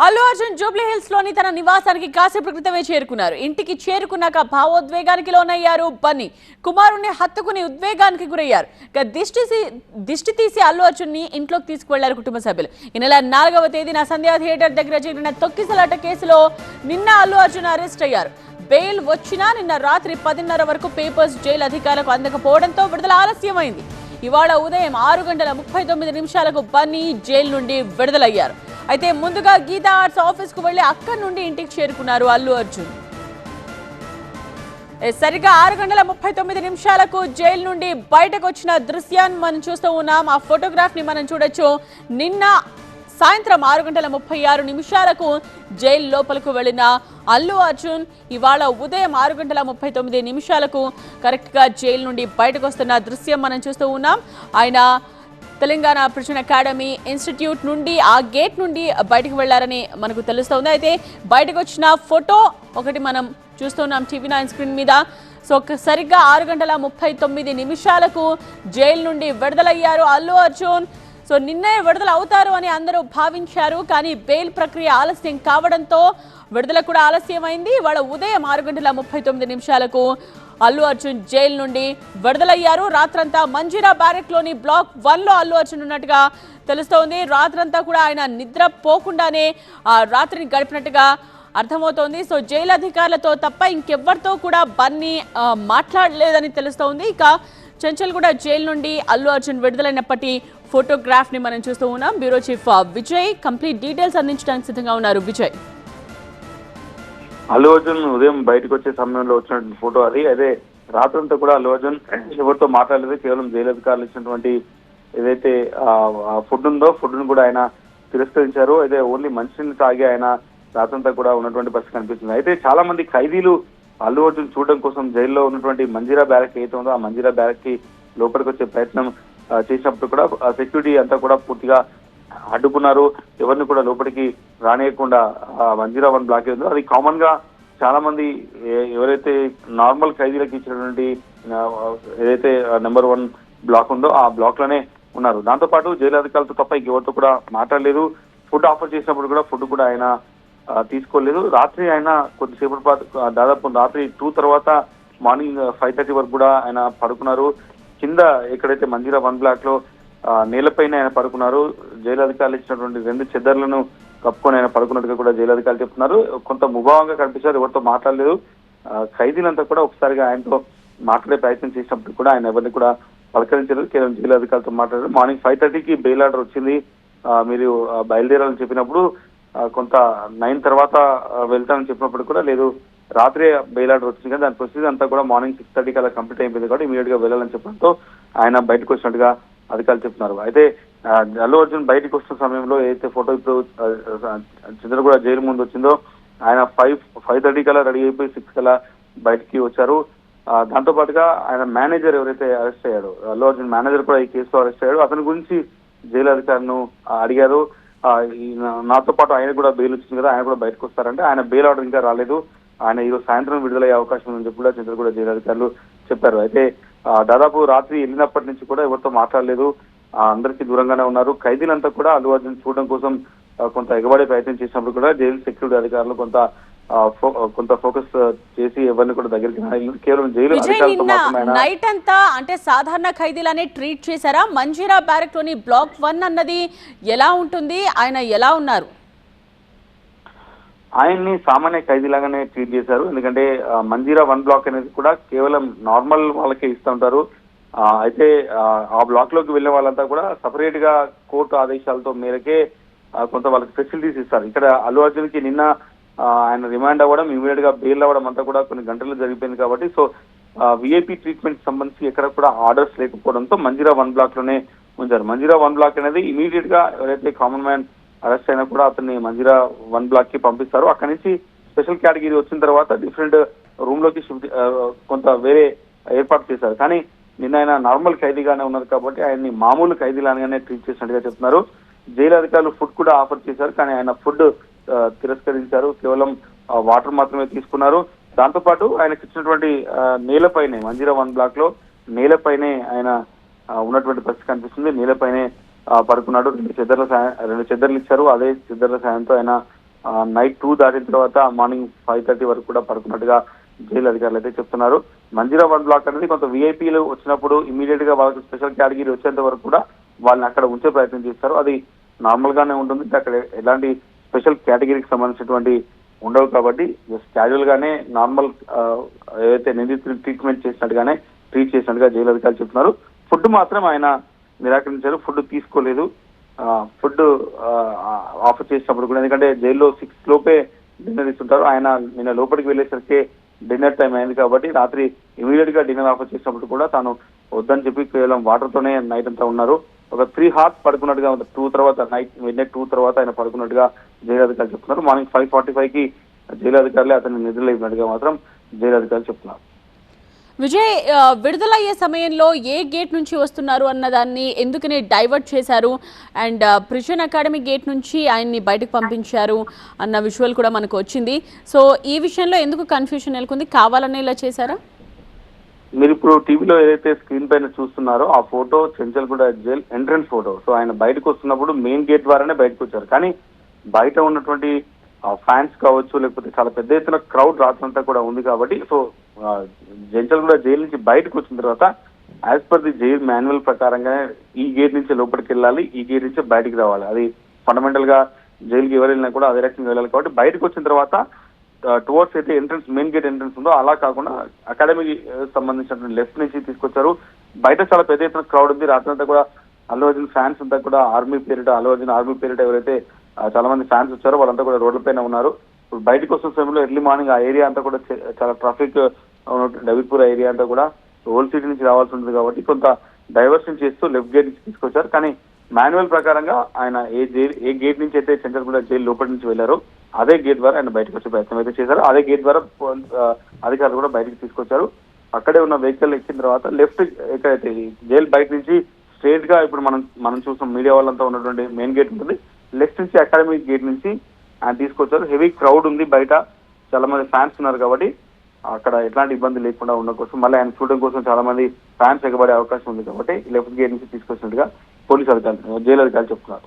Allu Arjun Jubilee hills లోని తన నివాసానికి కాసేపు క్రితమే చేరుకున్నారు. ఇంటికి చేరుకున్నాక భావోద్వేగానికి లోనయ్యారు బన్నీ. కుమారుణ్ణి హత్తుకుని ఉద్వేగానికి గురయ్యారు. దిష్టి తీసి అల్లు అర్జున్ ని ఇంట్లోకి తీసుకువెళ్లారు కుటుంబ సభ్యులు. ఈ నెల 4వ తేదీన సంధ్యా థియేటర్ దగ్గర జరిగిన తొక్కిసలాట కేసులో నిన్న అల్లు అర్జున్ అరెస్ట్ అయ్యారు. బెయిల్ వచ్చినా నిన్న రాత్రి 10:30 వరకు పేపర్స్ జైలు అధికారులకు అందకపోవడంతో విడుదల ఆలస్యమైంది. ఇవాళ ఉదయం 6:39 బన్నీ జైలు నుండి విడుదలయ్యారు. అయితే ముందుగా గీతా ఆర్ట్స్ ఆఫీస్ కు వెళ్లి అక్కడి నుండి ఇంటికి చేరుకున్నారు అల్లు అర్జున్. సరిగ్గా 6:39 జైలు నుండి బయటకు వచ్చిన దృశ్యాన్ని మనం చూస్తూ ఉన్నాం. ఆ ఫోటోగ్రాఫ్ ని మనం చూడొచ్చు. నిన్న సాయంత్రం 6:36 జైలు లోపలకు వెళ్లిన అల్లు అర్జున్ ఇవాళ ఉదయం 6:39 కరెక్ట్ గా జైలు నుండి బయటకు వస్తున్న దృశ్యం మనం చూస్తూ ఉన్నాం. ఆయన తెలంగాణ ప్రిజన్ అకాడమీ ఇన్స్టిట్యూట్ నుండి ఆ గేట్ నుండి బయటకు వెళ్లారని మనకు తెలుస్తోంది. అయితే బయటకు వచ్చిన ఫోటో ఒకటి మనం చూస్తున్నాం TV9 స్క్రీన్ మీద. సో సరిగ్గా 6:39 జైలు నుండి విడుదలయ్యారు అల్లు అర్జున్. సో నిన్నే విడుదల అవుతారు అని అందరూ భావించారు. కానీ బెయిల్ ప్రక్రియ ఆలస్యం కావడంతో విడుదల కూడా ఆలస్యమైంది. వాళ్ళ ఉదయం 6:39 అల్లు అర్జున్ జైలు నుండి విడుదలయ్యారు. రాత్రంతా మంజీరా బ్యారెక్ లోని బ్లాక్ 1 లో అల్లు అర్జున్ ఉన్నట్టుగా తెలుస్తోంది. రాత్రంతా కూడా ఆయన నిద్ర పోకుండానే రాత్రిని గడిపినట్టుగా అర్థమవుతోంది. సో జైలు అధికారులతో తప్ప ఇంకెవ్వరితో కూడా బన్నీ మాట్లాడలేదని తెలుస్తోంది. ఇక చెంచల్గూడ జైలు నుండి అల్లు అర్జున్ విడుదలైనప్పటి ఫోటోగ్రాఫ్ ని మనం చూస్తూ ఉన్నాం. Bureau chief Vijay complete details అందించడానికి సిద్ధంగా ఉన్నారు. విజయ్, అల్లు అర్జున్ ఉదయం బయటకు వచ్చే సమయంలో వచ్చినటువంటి ఫోటో అది. అదే రాత్రంతా కూడా అల్లు అర్జున్ ఎవరితో మాట్లాడలేదు. కేవలం జైలు అధికారులు ఇచ్చినటువంటి ఏదైతే ఫుడ్ ఉందో ఫుడ్ ను కూడా ఆయన తిరస్కరించారు. అయితే ఓన్లీ మంచిని తాగి ఆయన రాత్రంతా కూడా ఉన్నటువంటి పరిస్థితి కనిపిస్తుంది. అయితే చాలా మంది ఖైదీలు అల్లు అర్జున్ చూడడం కోసం జైల్లో ఉన్నటువంటి మంజీరా బ్యారక్ ఏదైతే ఉందో ఆ మంజీరా బ్యారక్ కి లోపలికి వచ్చే ప్రయత్నం చేసినప్పుడు కూడా సెక్యూరిటీ అంతా కూడా పూర్తిగా అడ్డుకున్నారు. ఎవరిని కూడా లోపలికి రానియకుండా మంజీరా 1 బ్లాక్ ఉందో అది కామన్ గా చాలా మంది ఎవరైతే నార్మల్ ఖైదీలకు ఇచ్చినటువంటి ఏదైతే నెంబర్ 1 బ్లాక్ ఉందో ఆ బ్లాక్ లోనే ఉన్నారు. దాంతో పాటు జైలు అధికారులతో తప్ప ఇంకెవరితో కూడా మాట్లాడలేదు. ఫుడ్ ఆఫర్ చేసినప్పుడు కూడా ఫుడ్ కూడా ఆయన తీసుకోలేదు. రాత్రి ఆయన కొద్దిసేపటి పాటు దాదాపు రాత్రి 2 తర్వాత మార్నింగ్ 5:30 వరకు కూడా ఆయన పడుకున్నారు. కింద ఎక్కడైతే మంజీరా 1 బ్లాక్ లో నేలపైన ఆయన పడుకున్నారు. జైలు అధికారులు ఇచ్చినటువంటి 2 చెద్దర్లను కప్పుకొని ఆయన పడుకున్నట్టుగా కూడా జైలు అధికారులు చెప్తున్నారు. కొంత ముభావంగా కనిపించారు, ఎవరితో మాట్లాడలేదు. ఖైదీలంతా కూడా ఒకసారిగా ఆయనతో మాట్లాడే ప్రయత్నం చేసినప్పుడు కూడా ఆయన ఎవరిని కూడా పలకరించలేదు. కేవలం జైలు అధికారులతో మాట్లాడారు. మార్నింగ్ 5:30కి బెయిల్ ఆర్డర్ వచ్చింది, మీరు బయలుదేరాలని చెప్పినప్పుడు కొంత 9 తర్వాత వెళ్తానని చెప్పినప్పుడు కూడా లేదు, రాత్రే బెయిల్ ఆర్డర్ వచ్చింది కదా, దాని ప్రొసీజర్ అంతా కూడా మార్నింగ్ 6:30కి అలా కంప్లీట్ అయిపోయింది కాబట్టి ఇమీడియట్ గా వెళ్ళాలని చెప్పడంతో ఆయన బయటకు వచ్చినట్టుగా అధికారులు చెప్తున్నారు. అయితే అల్లు అర్జున్ బయటకు వస్తున్న సమయంలో ఏదైతే ఫోటో ఇప్పుడు చంద్రగూడ జైలు ముందు వచ్చిందో ఆయన 5:30 కల్లా రెడీ అయిపోయి 6 కల్లా బయటికి వచ్చారు. దాంతో పాటుగా ఆయన మేనేజర్ ఎవరైతే అరెస్ట్ అయ్యాడు, అల్లు అర్జున్ మేనేజర్ కూడా ఈ కేసులో అరెస్ట్ అయ్యాడు. అతని గురించి జైలు అధికారులను అడిగారు. నాతో పాటు ఆయన కూడా బెయిల్ వచ్చింది కదా, ఆయన కూడా బయటకు వస్తారంటే ఆయన బెయిల్ ఆర్డర్ ఇంకా రాలేదు, ఆయన ఈరోజు సాయంత్రం విడుదలయ్యే అవకాశం ఉందని చెప్పి కూడా చంద్రగూడ జైలు అధికారులు చెప్పారు. అయితే దాదాపు రాత్రి వెళ్ళినప్పటి నుంచి కూడా ఎవరితో మాట్లాడలేదు, అందరికీ దూరంగానే ఉన్నారు. ఖైదీలంతా కూడా అల్లు అర్జున్ చూడడం కోసం కొంత ఎగబడే ప్రయత్నం చేసినప్పుడు కూడా జైలు సెక్యూరిటీ అధికారులు కొంత ఫోకస్ చేసి ఎవరిని కూడా దగ్గరికి కేవలం జైలు అధికారులతో మాత్రమే. నైట్ అంతా అంటే సాధారణ ఖైదీలనే ట్రీట్ చేశారా? మంజీరా బ్యారెక్ లోని బ్లాక్ 1 అన్నది ఎలా ఉంటుంది? ఆయన ఎలా ఉన్నారు? ఆయన్ని సామాన్య ఖైదీలాగానే ట్రీట్ చేశారు. ఎందుకంటే మంజీరా 1 బ్లాక్ అనేది కూడా కేవలం నార్మల్ వాళ్ళకే ఇస్తుంటారు. అయితే ఆ బ్లాక్ లోకి వెళ్లే వాళ్ళంతా కూడా సపరేట్ గా కోర్టు ఆదేశాలతో మేరకే కొంత వాళ్ళకి ఫెసిలిటీస్ ఇస్తారు. ఇక్కడ అల్లు అర్జున్ కి నిన్న ఆయన రిమాండ్ అవ్వడం, ఇమీడియట్ గా బెయిల్ అవ్వడం అంతా కూడా కొన్ని గంటలు జరిగిపోయింది కాబట్టి సో విఐపి ట్రీట్మెంట్ సంబంధించి ఎక్కడ కూడా ఆర్డర్స్ లేకపోవడంతో మంజీరా 1 బ్లాక్ లోనే ఉంచారు. మంజీరా 1 బ్లాక్ అనేది ఇమీడియట్ గా ఎవరైతే కామన్ మ్యాన్ అరెస్ట్ అయినా కూడా అతన్ని మంజీరా 1 బ్లాక్ కి పంపిస్తారు. అక్కడి నుంచి స్పెషల్ కేటగిరీ వచ్చిన తర్వాత డిఫరెంట్ రూమ్ లోకి కొంత వేరే ఏర్పాటు చేశారు. కానీ నిన్న ఆయన నార్మల్ ఖైదీగానే ఉన్నారు కాబట్టి ఆయన్ని మామూలు ఖైదీలాగానే ట్రీట్ చేసినట్టుగా చెప్తున్నారు. జైలు అధికారులు ఫుడ్ కూడా ఆఫర్ చేశారు, కానీ ఆయన ఫుడ్ తిరస్కరించారు. కేవలం వాటర్ మాత్రమే తీసుకున్నారు. దాంతో పాటు ఆయనకి ఇచ్చినటువంటి నేలపైనే మంజీరా 1 బ్లాక్ లో నేలపైనే ఆయన ఉన్నటువంటి పరిస్థితి కనిపిస్తుంది. నేలపైనే పడుకున్నాడు. 2 చెద్దర్లు ఇచ్చారు. అదే చెద్దర్ల సాయంతో ఆయన నైట్ 2 దాటిన తర్వాత మార్నింగ్ 5:30 వరకు కూడా పడుకున్నట్టుగా జైలు అధికారులు అయితే చెప్తున్నారు. మంజీరా 1 బ్లాక్ అనేది కొంత విఐపీలు వచ్చినప్పుడు ఇమీడియట్ గా వాళ్ళకి స్పెషల్ కేటగిరీ వచ్చేంత వరకు కూడా వాళ్ళని అక్కడ ఉంచే ప్రయత్నం చేస్తారు. అది నార్మల్ గానే ఉంటుంది. అక్కడ ఎలాంటి స్పెషల్ కేటగిరీకి సంబంధించినటువంటి ఉండవు కాబట్టి జస్ట్ క్యాజువల్ గానే నార్మల్ ఏదైతే నిందితులు ట్రీట్మెంట్ చేసినట్టుగానే ట్రీట్ చేసినట్టుగా జైలు అధికారులు చెప్తున్నారు. ఫుడ్ మాత్రం ఆయన నిరాకరించారు. ఫుడ్ తీసుకోలేదు. ఫుడ్ ఆఫర్ చేసినప్పుడు కూడా, ఎందుకంటే జైల్లో 6 లోపే డిన్నర్ ఇస్తుంటారు. ఆయన నిన్న లోపలికి వెళ్ళేసరికి డిన్నర్ టైం అయింది కాబట్టి రాత్రి ఇమీడియట్ గా డిన్నర్ ఆఫర్ చేసినప్పుడు కూడా తాను వద్దని చెప్పి కేవలం వాటర్ తోనే నైట్ అంతా ఉన్నారు. ఒక 3 hours పడుకున్నట్టుగా 2 తర్వాత నైట్ 2 తర్వాత ఆయన పడుకున్నట్టుగా జైలు అధికారులు చెప్తున్నారు. మార్నింగ్ 5:45కి జైలు అధికారులే అతన్ని నిద్రలేపినట్టుగా మాత్రం జైలు అధికారులు చెప్తున్నారు. విజయ్, విడుదలయ్యే సమయంలో ఏ గేట్ నుంచి వస్తున్నారు అన్నదాన్ని ఎందుకని డైవర్ట్ చేశారు అండ్ ప్రిజన్ అకాడమీ గేట్ నుంచి ఆయన్ని బయటకు పంపించారు అన్న విజువల్ కూడా మనకు వచ్చింది. సో ఈ విషయంలో ఎందుకు కన్ఫ్యూషన్ నెలకొంది? కావాలని ఇలా చేశారా? మీరు ఇప్పుడు టీవీలో ఏదైతే స్క్రీన్ పైన చూస్తున్నారో ఆ photo Chanchalguda jail entrance photo. So ఆయన బయటకు వస్తున్నప్పుడు మెయిన్ గేట్ ద్వారానే బయటకు వచ్చారు. కానీ బయట ఉన్నటువంటి ఫ్యాన్స్ కావచ్చు, లేకపోతే చాలా పెద్ద ఎత్తున క్రౌడ్ రాత్రంతా కూడా ఉంది కాబట్టి సో చెంచల్గూడ జైలు నుంచి బయటకు వచ్చిన తర్వాత as per the jail manual ప్రకారంగానే ఈ గేట్ నుంచి లోపలికి వెళ్ళాలి, ఈ గేట్ నుంచి బయటికి రావాలి. అది ఫండమెంటల్ గా జైలుకి ఎవరు వెళ్ళినా కూడా అదే రకంగా వెళ్ళాలి. కాబట్టి బయటకు వచ్చిన తర్వాత టువర్డ్స్ అయితే ఎంట్రన్స్ మెయిన్ గేట్ ఎంట్రన్స్ ఉందో అలా కాకుండా అకాడమీకి సంబంధించిన లెఫ్ట్ నుంచి తీసుకొచ్చారు. బయట చాలా పెద్ద ఎత్తున క్రౌడ్ ఉంది. రాత్రంతా కూడా అల్లు అర్జున్ ఫ్యాన్స్ అంతా కూడా అల్లు అర్జున్ ఆర్మీ పేరిట ఎవరైతే చాలా మంది ఫ్యాన్స్ వచ్చారో వాళ్ళంతా కూడా రోడ్ల పైన ఉన్నారు. ఇప్పుడు బయటకు వస్తున్న సమయంలో ఎర్లీ మార్నింగ్ ఆ ఏరియా అంతా కూడా చాలా ట్రాఫిక్ డబీపూర్ ఏరియా అంతా కూడా ఓల్డ్ సిటీ నుంచి రావాల్సి ఉంటుంది కాబట్టి కొంత డైవర్షన్ చేస్తూ లెఫ్ట్ గేట్ నుంచి తీసుకొచ్చారు. కానీ మాన్యువల్ ప్రకారంగా ఆయన ఏ గేట్ నుంచి అయితే చెంచల్గూడ జైలు లోపలి నుంచి వెళ్లారో అదే గేట్ ద్వారా ఆయన బయటకు వచ్చే ప్రయత్నం అయితే చేశారు. అదే గేట్ ద్వారా అధికారులు కూడా బయటకు తీసుకొచ్చారు. అక్కడే ఉన్న వెహికల్ ఎక్కిన తర్వాత లెఫ్ట్ ఎక్కడైతే జైలు బయట నుంచి స్ట్రేట్ గా ఇప్పుడు మనం చూసిన మీడియా వాళ్ళంతా ఉన్నటువంటి మెయిన్ గేట్ ఉంటుంది. లెఫ్ట్ నుంచి అకాడమీ గేట్ నుంచి ఆయన తీసుకొచ్చారు. హెవీ క్రౌడ్ ఉంది, బయట చాలా మంది ఫ్యాన్స్ ఉన్నారు కాబట్టి అక్కడ ఎట్లాంటి ఇబ్బంది లేకుండా ఉన్న కోసం మళ్ళీ ఆయన చూడడం కోసం చాలా మంది ఫ్యాన్స్ ఎగబడే అవకాశం ఉంది కాబట్టి లెఫ్ట్ గేట్ నుంచి తీసుకొచ్చినట్టుగా పోలీసు అధికారులు జైలు అధికారులు చెప్తున్నారు.